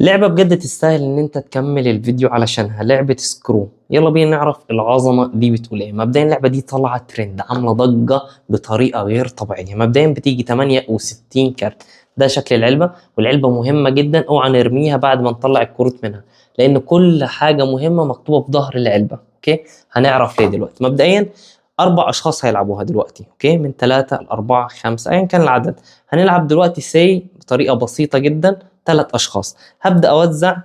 لعبة بجد تستاهل ان انت تكمل الفيديو علشانها، لعبة سكرو. يلا بينا نعرف العظمة دي بتقول ايه. مبدئيا اللعبة دي طالعة ترند، عاملة ضجة بطريقة غير طبيعية. مبدئيا بتيجي 68 كارت، ده شكل العلبة. والعلبة مهمة جدا، اوعى نرميها بعد ما نطلع الكروت منها، لان كل حاجة مهمة مكتوبة في ظهر العلبة. اوكي، هنعرف ليه دلوقتي. مبدئيا 4 اشخاص هيلعبوها دلوقتي، اوكي، من 3 ل 4 5 ايا كان العدد. هنلعب دلوقتي سي بطريقة بسيطة جدا، 3 اشخاص. هبدأ أوزع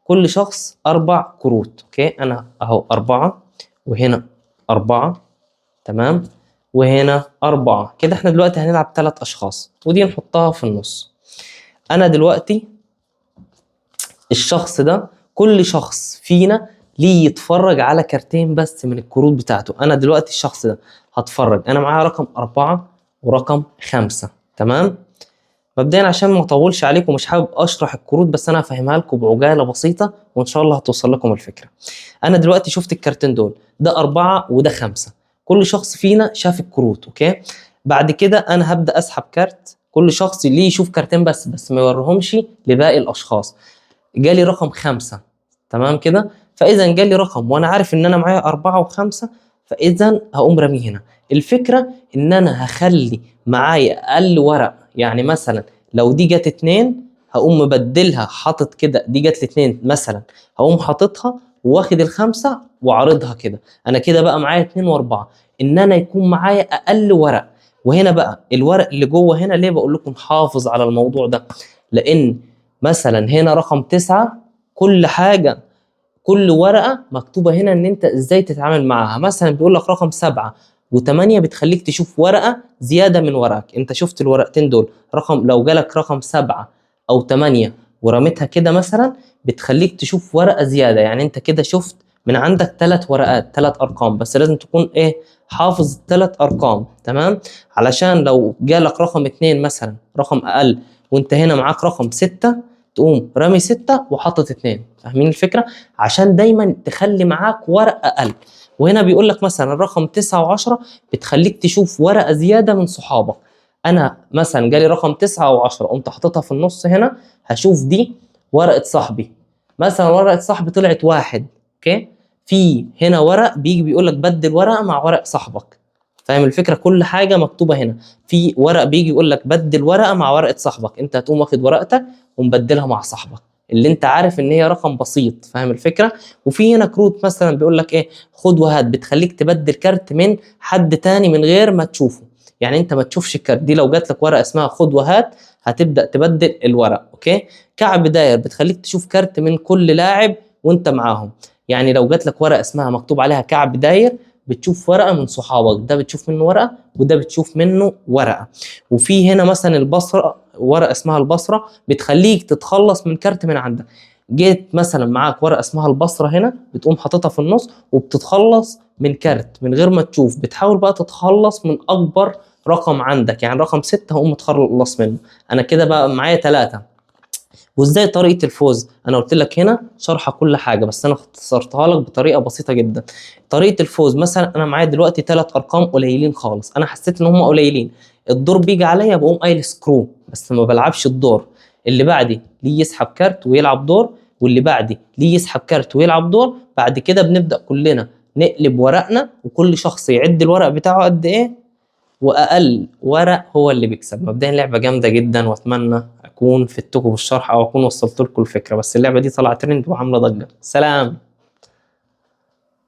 كل شخص 4 كروت. أوكي، أنا أهو 4، وهنا 4، تمام، وهنا 4. كده إحنا دلوقتي هنلعب 3 أشخاص، ودي نحطها في النص. أنا دلوقتي الشخص ده، كل شخص فينا ليه يتفرج على كارتين بس من الكروت بتاعته. أنا دلوقتي الشخص ده هتفرج، أنا معايا رقم 4 ورقم 5، تمام. مبدئيا عشان ما اطولش عليكم مش حابب اشرح الكروت، بس انا هفهمها لكم بعجاله بسيطه وان شاء الله هتوصل لكم الفكره. انا دلوقتي شفت الكارتين دول، ده 4 وده 5. كل شخص فينا شاف الكروت، اوكي. بعد كده انا هبدا اسحب كارت، كل شخص ليه يشوف كارتين بس ما يوريهمش لباقي الاشخاص. جالي رقم 5، تمام كده. فاذا جالي رقم وانا عارف ان انا معايا 4 و5، فاذا هقوم راميه هنا. الفكره ان انا هخلي معايا اقل ورق. يعني مثلا لو دي جت 2 هقوم مبدلها، حاطط كده، دي جت ل2 مثلا، هقوم حاططها واخد ال5 وعارضها كده. انا كده بقى معايا 2 و4، ان انا يكون معايا اقل ورق. وهنا بقى الورق اللي جوه هنا، ليه بقول لكم حافظ على الموضوع ده؟ لان مثلا هنا رقم 9، كل حاجة، كل ورقة مكتوبة هنا ان انت ازاي تتعامل معاها. مثلا بيقول لك رقم 7 و8 بتخليك تشوف ورقة زيادة من ورقك. انت شفت الورقتين دول، رقم لو جالك رقم 7 او 8 ورميتها كده مثلا، بتخليك تشوف ورقة زيادة. يعني انت كده شفت من عندك 3 ورقات، 3 ارقام، بس لازم تكون ايه، حافظ ال3 ارقام، تمام. علشان لو جالك رقم 2 مثلا، رقم اقل، وانت هنا معاك رقم 6، تقوم رامي 6 وحاطط 2. فاهمين الفكرة؟ عشان دايما تخلي معاك ورق اقل. وهنا بيقول لك مثلا الرقم 9 و10 بتخليك تشوف ورقه زياده من صحابك. انا مثلا جالي رقم 9 و10، قمت حاططها في النص هنا، هشوف دي ورقه صاحبي. مثلا ورقه صاحبي طلعت 1، اوكي. في هنا ورق بيجي بيقول لك بدل ورقه مع ورق صاحبك. فاهم الفكره؟ كل حاجه مكتوبه هنا. في ورق بيجي يقول لك بدل ورقه مع ورقه صاحبك، انت هتقوم واخد ورقتك ومبدلها مع صاحبك اللي انت عارف ان هي رقم بسيط. فاهم الفكره؟ وفي هنا كروت مثلا بيقول لك ايه، خد وهات، بتخليك تبدل كارت من حد تاني من غير ما تشوفه. يعني انت ما تشوفش الكارت دي، لو جات لك ورقه اسمها خد وهات هتبدا تبدل الورق، اوكي. كعب داير بتخليك تشوف كارت من كل لاعب وانت معاهم. يعني لو جات لك ورقه اسمها مكتوب عليها كعب داير، بتشوف ورقه من صحابك، ده بتشوف منه ورقه وده بتشوف منه ورقه. وفي هنا مثلا البصره، ورقه اسمها البصره بتخليك تتخلص من كارت من عندك. جيت مثلا معاك ورقه اسمها البصره هنا، بتقوم حاططها في النص وبتتخلص من كارت من غير ما تشوف. بتحاول بقى تتخلص من اكبر رقم عندك، يعني رقم 6 هقوم متخلص منه. انا كده بقى معايا 3. وازاي طريقه الفوز؟ انا قلت لك هنا شرح كل حاجه، بس انا اختصرتها لك بطريقه بسيطه جدا. طريقه الفوز، مثلا انا معايا دلوقتي 3 ارقام قليلين خالص، انا حسيت ان هم قليلين، الدور بيجي عليا بقوم قايل سكرو، بس ما بلعبش الدور. اللي بعدي ليه يسحب كارت ويلعب دور، واللي بعدي ليه يسحب كارت ويلعب دور. بعد كده بنبدا كلنا نقلب ورقنا، وكل شخص يعد الورق بتاعه قد ايه، واقل ورق هو اللي بيكسب. مبدئيا لعبه جامده جدا، واتمنى اكون فدتكم بالشرح او اكون وصلت لكم الفكره. بس اللعبه دي طلعت ترند وعامله ضجه. سلام.